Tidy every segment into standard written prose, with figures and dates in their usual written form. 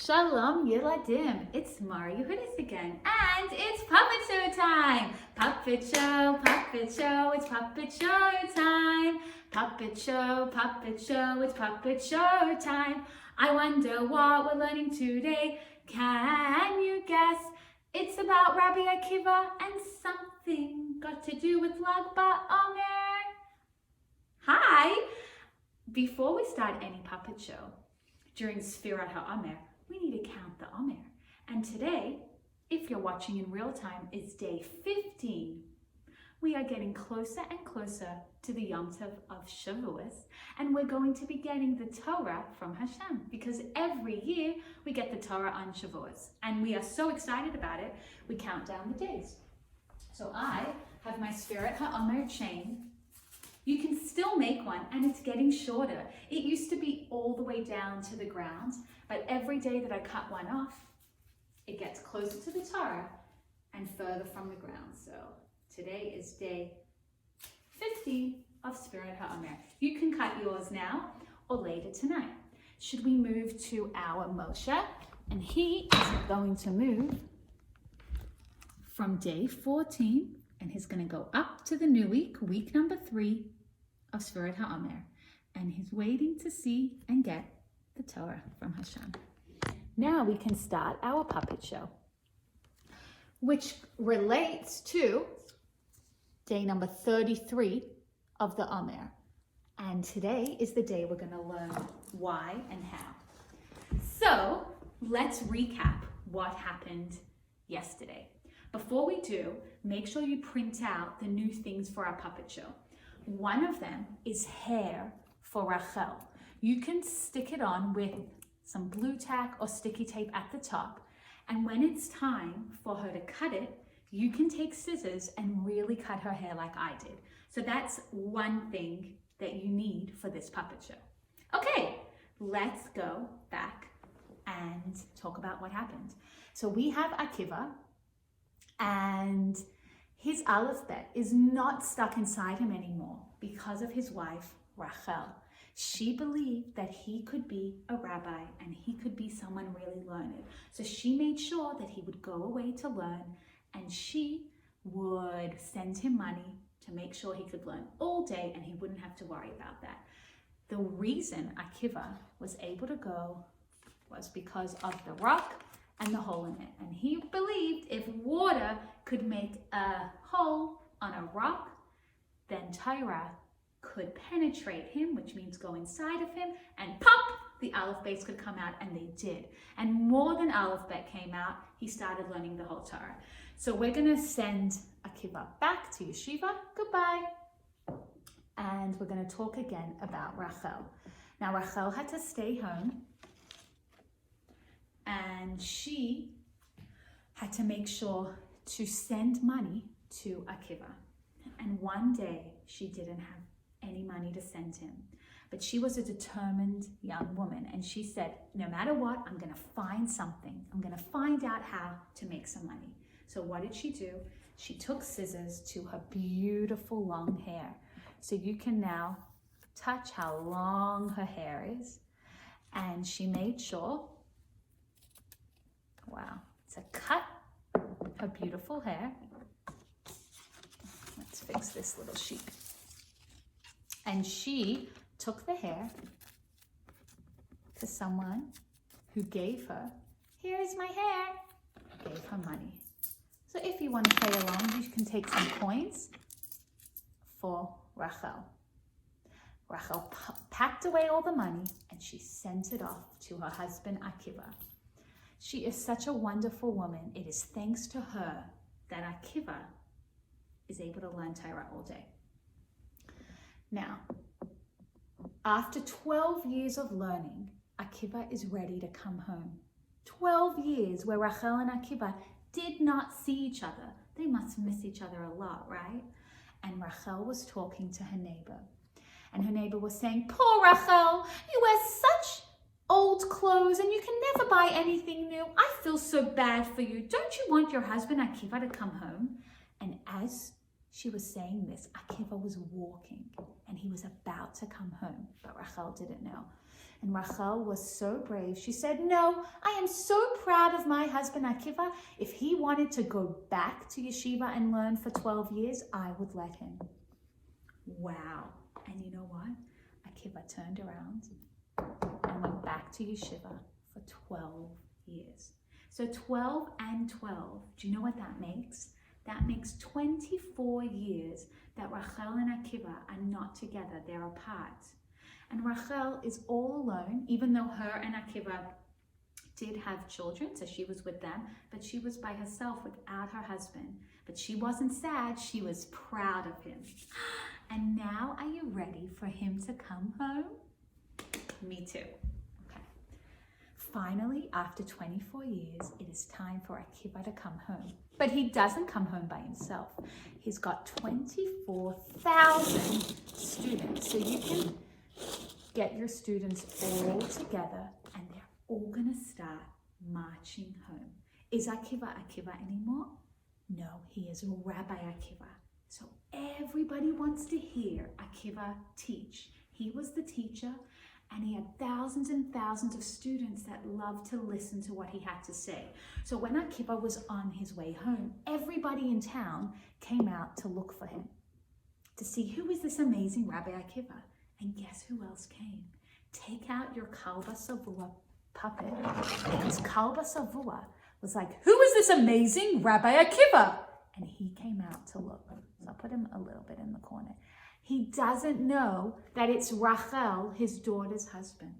Shalom Yiladim, it's Mari Yehudis again, and it's puppet show time! Puppet show, it's puppet show time! Puppet show, it's puppet show time! I wonder what we're learning today, can you guess? It's about Rabbi Akiva and something got to do with Lag BaOmer. Hi! Before we start any puppet show, during Sfirat HaOmer, we need to count the Omer. And today, if you're watching in real time, is day 15. We are getting closer and closer to the Yom Tov of Shavuos, and we're going to be getting the Torah from Hashem, because every year we get the Torah on Shavuos, and we are so excited about it, we count down the days. So I have my Sfirat HaOmer chain. You can still make one, and it's getting shorter. It used to be all the way down to the ground, but every day that I cut one off, it gets closer to the Torah and further from the ground. So today is day 50 of Sfirat HaOmer. You can cut yours now or later tonight. Should we move to our Moshe? And he is going to move from day 14, and he's going to go up to the new week number 3 of Sfirat HaOmer, and he's waiting to see and get the Torah from Hashem. Now we can start our puppet show, which relates to day number 33 of the Omer. And today is the day we're going to learn why and how. So let's recap what happened yesterday. Before we do, make sure you print out the new things for our puppet show. One of them is hair for Rachel. You can stick it on with some blue tack or sticky tape at the top. And when it's time for her to cut it, you can take scissors and really cut her hair like I did. So that's one thing that you need for this puppet show. Okay, let's go back and talk about what happened. So we have Akiva, and his alphabet is not stuck inside him anymore because of his wife, Rachel. She believed that he could be a rabbi and he could be someone really learned. So she made sure that he would go away to learn, and she would send him money to make sure he could learn all day and he wouldn't have to worry about that. The reason Akiva was able to go was because of the rock and the hole in it. And he believed if water could make a hole on a rock, then Torah could penetrate him, which means go inside of him, and pop, the Aleph Beis could come out, and they did. And more than Aleph Bet came out, he started learning the whole Torah. So we're gonna send Akiva back to yeshiva, goodbye. And we're gonna talk again about Rachel. Now Rachel had to stay home, and she had to make sure to send money to Akiva. And one day she didn't have any money to send him, but she was a determined young woman, and she said, no matter what, I'm gonna find something. I'm gonna find out how to make some money. So what did she do? She took scissors to her beautiful long hair. So you can now touch how long her hair is. And she made sure, wow, to cut her beautiful hair. Let's fix this little sheep. And she took the hair to someone who gave her, here's my hair, gave her money. So if you want to play along, you can take some coins for Rachel. Rachel packed away all the money and she sent it off to her husband Akiva. She is such a wonderful woman. It is thanks to her that Akiva is able to learn Torah all day. Now, after 12 years of learning, Akiva is ready to come home. 12 years where Rachel and Akiva did not see each other. They must miss each other a lot, right? And Rachel was talking to her neighbor. And her neighbor was saying, poor Rachel, you wear such old clothes and you can never buy anything new. I feel so bad for you. Don't you want your husband Akiva to come home? And as she was saying this, Akiva was walking and he was about to come home, but Rachel didn't know. And Rachel was so brave. She said, no, I am so proud of my husband Akiva. If he wanted to go back to yeshiva and learn for 12 years, I would let him. Wow. And you know what? Akiva turned around and went back to yeshiva for 12 years. So 12 and 12, do you know what that makes? That makes 24 years that Rachel and Akiva are not together, they're apart. And Rachel is all alone, even though her and Akiva did have children, so she was with them, but she was by herself without her husband. But she wasn't sad, she was proud of him. And now, are you ready for him to come home? Me too. Okay. Finally, after 24 years, it is time for Akiva to come home. But he doesn't come home by himself. He's got 24,000 students. So you can get your students all together and they're all gonna start marching home. Is Akiva anymore? No, he is Rabbi Akiva. So everybody wants to hear Akiva teach. He was the teacher and he had thousands and thousands of students that loved to listen to what he had to say. So when Akiva was on his way home, everybody in town came out to look for him, to see who is this amazing Rabbi Akiva. And guess who else came? Take out your Kalba Savua puppet, because Kalba Savua was like, who is this amazing Rabbi Akiva? And he came out to look. So I'll put him a little bit in the corner. He doesn't know that it's Rachel, his daughter's husband.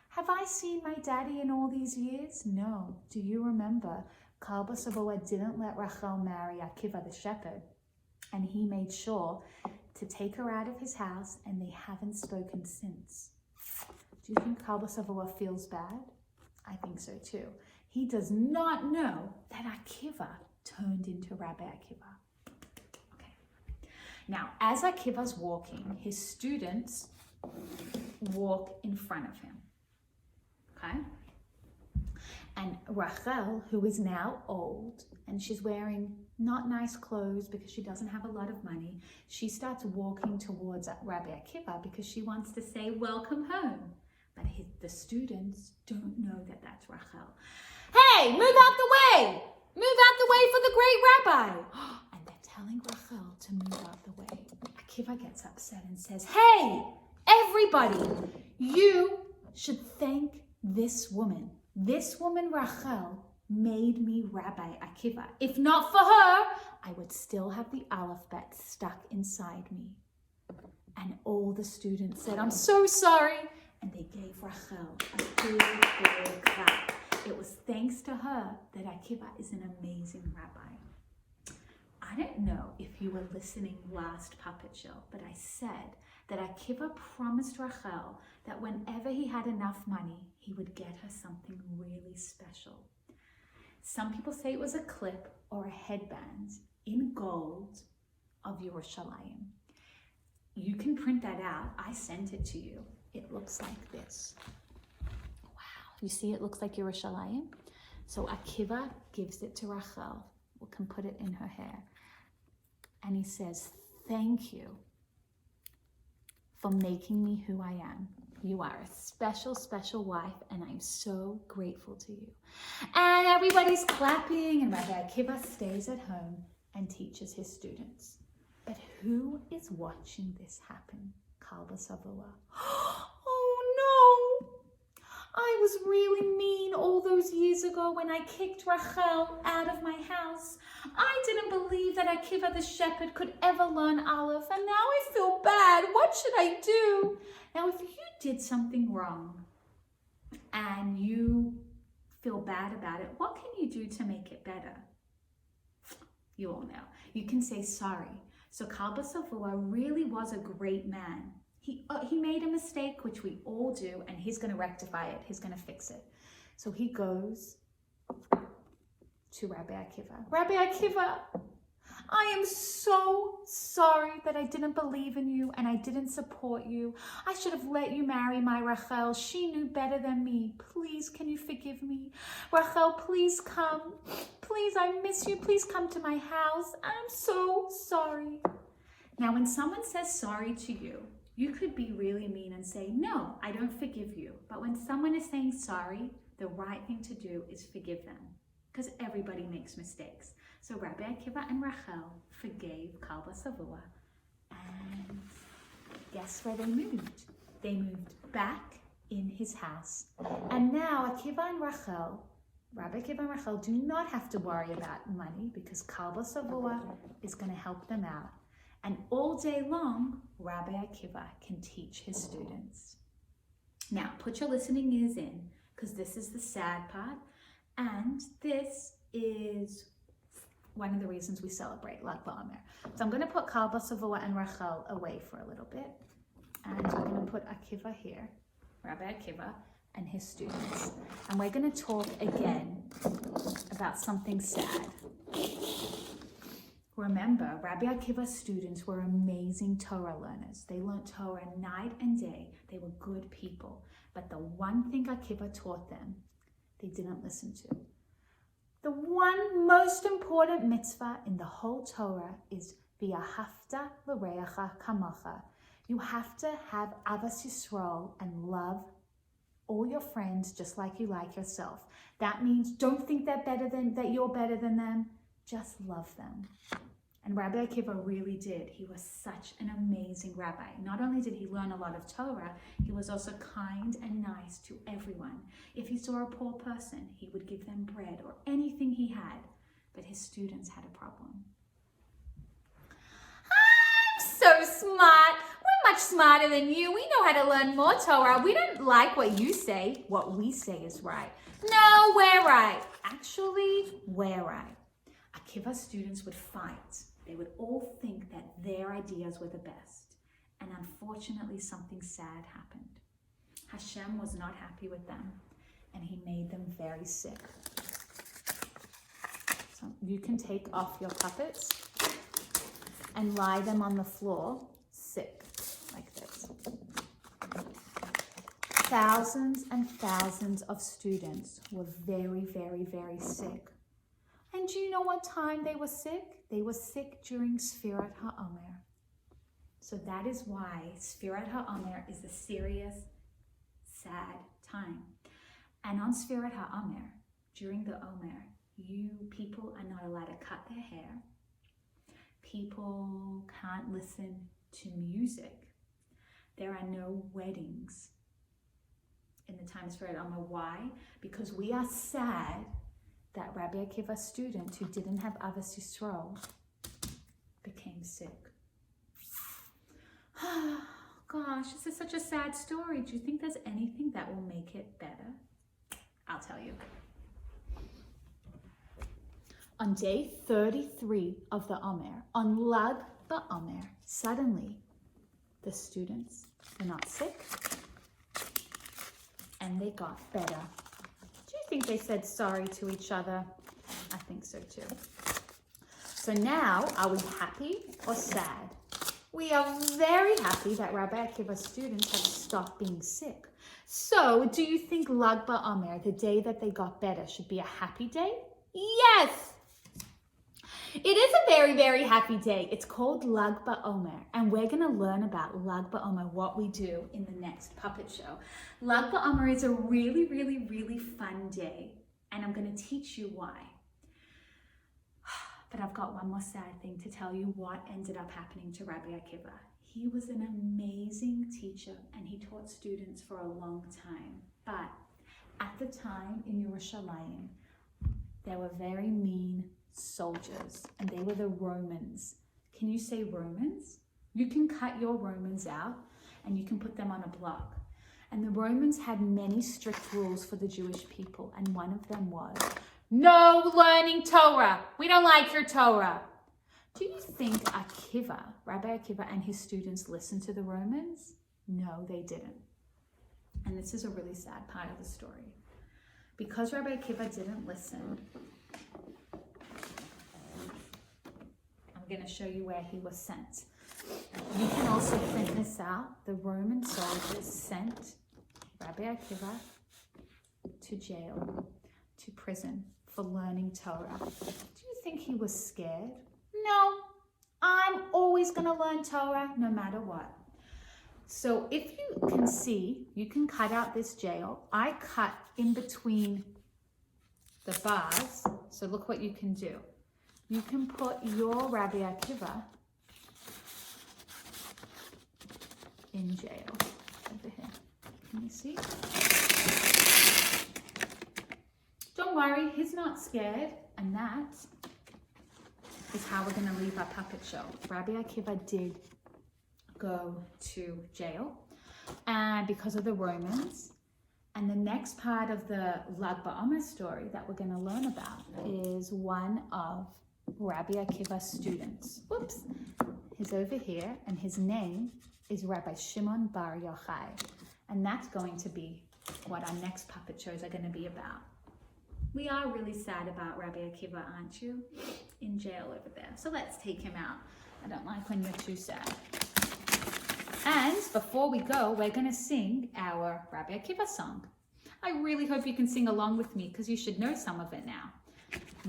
Have I seen my daddy in all these years? No. Do you remember? Kalba Savua didn't let Rachel marry Akiva the shepherd. And he made sure to take her out of his house, and they haven't spoken since. Do you think Kalba Savua feels bad? I think so too. He does not know that Akiva turned into Rabbi Akiva. Okay. Now, as Akiva's walking, his students walk in front of him. Okay? And Rachel, who is now old, and she's wearing not nice clothes because she doesn't have a lot of money, she starts walking towards Rabbi Akiva because she wants to say, welcome home. But the students don't know that that's Rachel. Hey, move out the way! Move out the way for the great rabbi! And they're telling Rachel to move out the way. Akiva gets upset and says, hey, everybody, you should thank this woman. This woman, Rachel, made me Rabbi Akiva. If not for her, I would still have the alphabet stuck inside me. And all the students said, I'm so sorry. And they gave Rachel a big, big clap. It was thanks to her that Akiva is an amazing rabbi. I don't know if you were listening last puppet show, but I said that Akiva promised Rachel that whenever he had enough money, he would get her something really special. Some people say it was a clip or a headband in gold of Yerushalayim. You can print that out. I sent it to you. It looks like this. Wow. You see it looks like Yerushalayim? So Akiva gives it to Rachel. We can put it in her hair. And he says, thank you for making me who I am. You are a special, special wife, and I'm so grateful to you. And everybody's clapping, and Rabbi Akiva stays at home and teaches his students. But who is watching this happen? Kalba Savua. Oh no! I was really mean all those years ago when I kicked Rachel out of my house. I didn't believe that Akiva the shepherd could ever learn Aleph, and now I feel bad. What should I do? Now, if you did something wrong and you feel bad about it, what can you do to make it better? You all know. You can say sorry. So Kalba Savua really was a great man. He made a mistake, which we all do, and he's going to rectify it. He's going to fix it. So he goes to Rabbi Akiva. Rabbi Akiva, I am so sorry that I didn't believe in you and I didn't support you. I should have let you marry my Rachel. She knew better than me. Please, can you forgive me? Rachel, please come. Please, I miss you. Please come to my house. I'm so sorry. Now, when someone says sorry to you, You could be really mean and say, no, I don't forgive you. But when someone is saying sorry, the right thing to do is forgive them, because everybody makes mistakes. So Rabbi Akiva and Rachel forgave Kalba Savua, and guess where they moved? They moved back in his house. And now Akiva and Rachel, Rabbi Akiva and Rachel, do not have to worry about money, because Kalba Savua is going to help them out. And all day long, Rabbi Akiva can teach his students. Now, put your listening ears in, because this is the sad part, and this is one of the reasons we celebrate Lag BaOmer. So I'm going to put Kalba Savua and Rachel away for a little bit, and we're going to put Akiva here, Rabbi Akiva and his students. And we're going to talk again about something sad. Remember, Rabbi Akiva's students were amazing Torah learners. They learned Torah night and day. They were good people. But the one thing Akiva taught them, they didn't listen to. The one most important mitzvah in the whole Torah is V'ahavta l'reacha kamacha. You have to have Avas Yisrael and love all your friends just like you like yourself. That means don't think that you're better than them. Just love them. And Rabbi Akiva really did. He was such an amazing rabbi. Not only did he learn a lot of Torah, he was also kind and nice to everyone. If he saw a poor person, he would give them bread or anything he had. But his students had a problem. I'm so smart. We're much smarter than you. We know how to learn more Torah. We don't like what you say. What we say is right. No, we're right. Actually, we're right. Akiva's students would fight. They would all think that their ideas were the best. And unfortunately, something sad happened. Hashem was not happy with them, and he made them very sick. So you can take off your puppets and lie them on the floor, sick, like this. Thousands and thousands of students were very, very, very sick. And do you know what time they were sick? They were sick during Sfirat HaOmer. So that is why Sfirat HaOmer is a serious, sad time. And on Sfirat HaOmer, during the Omer, people are not allowed to cut their hair. People can't listen to music. There are no weddings in the time of Sfirat HaOmer. Why? Because we are sad that Rabbi Akiva's student who didn't have Avas Yisrael became sick. Gosh, this is such a sad story. Do you think there's anything that will make it better? I'll tell you. On day 33 of the Omer, on Lag BaOmer, suddenly the students were not sick and they got better. I think they said sorry to each other. I think so too. So now, are we happy or sad? We are very happy that Rabbi Akiva's students have stopped being sick. So, do you think Lag BaOmer, the day that they got better, should be a happy day? Yes! It is a very, very happy day. It's called Lag BaOmer, and we're going to learn about Lag BaOmer, what we do in the next puppet show. Lag BaOmer is a really, really, really fun day, and I'm going to teach you why. But I've got one more sad thing to tell you what ended up happening to Rabbi Akiva. He was an amazing teacher, and he taught students for a long time. But at the time in Yerushalayim, there were very mean soldiers, and they were the Romans. Can you say Romans? You can cut your Romans out and you can put them on a block. And the Romans had many strict rules for the Jewish people, and one of them was no learning Torah. We don't like your Torah. Do you think Akiva, Rabbi Akiva and his students listened to the Romans? No, they didn't. And this is a really sad part of the story. Because Rabbi Akiva didn't listen, I'm going to show you where he was sent. You can also print this out. The Roman soldiers sent Rabbi Akiva to jail, to prison for learning Torah. Do you think he was scared? No, I'm always going to learn Torah no matter what. So if you can see, you can cut out this jail. I cut in between the bars. So look what you can do. You can put your Rabbi Akiva in jail over here. Can you see? Don't worry, he's not scared. And that is how we're going to leave our puppet show. Rabbi Akiva did go to jail, and because of the Romans. And the next part of the Lag BaOmer story that we're going to learn about is one of Rabbi Akiva's students. Whoops, he's over here, and his name is Rabbi Shimon Bar Yochai. And that's going to be what our next puppet shows are going to be about. We are really sad about Rabbi Akiva, aren't you? In jail over there. So let's take him out. I don't like when you're too sad. And before we go, we're going to sing our Rabbi Akiva song. I really hope you can sing along with me because you should know some of it now.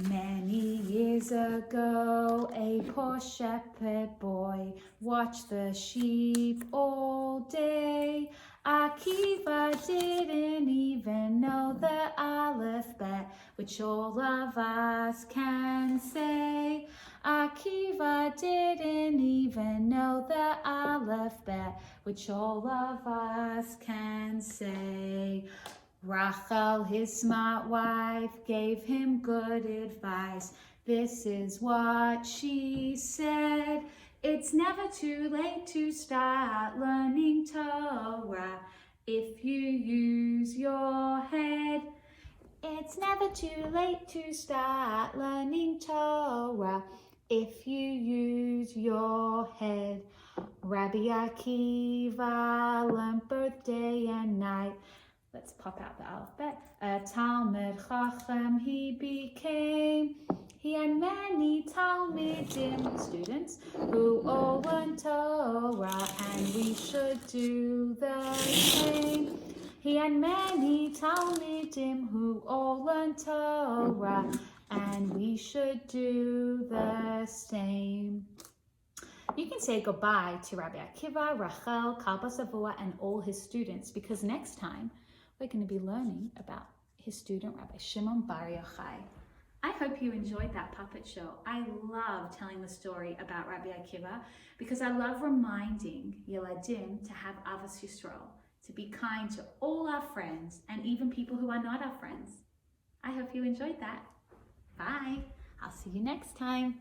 Many years ago, a poor shepherd boy watched the sheep all day. Akiva didn't even know the alphabet, which all of us can say. Akiva didn't even know the alphabet, which all of us can say. Rachel, his smart wife, gave him good advice. This is what she said. It's never too late to start learning Torah if you use your head. It's never too late to start learning Torah if you use your head. Rabbi Akiva learned both day and night. Let's pop out the alphabet. A Talmud Chacham he became. He had many Talmidim, students, who all learned Torah, and we should do the same. He had many Talmidim who all learned Torah, and we should do the same. You can say goodbye to Rabbi Akiva, Rachel, Kalba Savua, and all his students, because next time we're going to be learning about his student, Rabbi Shimon Bar Yochai. I hope you enjoyed that puppet show. I love telling the story about Rabbi Akiva because I love reminding Yeladim to have Avos Yisrael, to be kind to all our friends and even people who are not our friends. I hope you enjoyed that. Bye. I'll see you next time.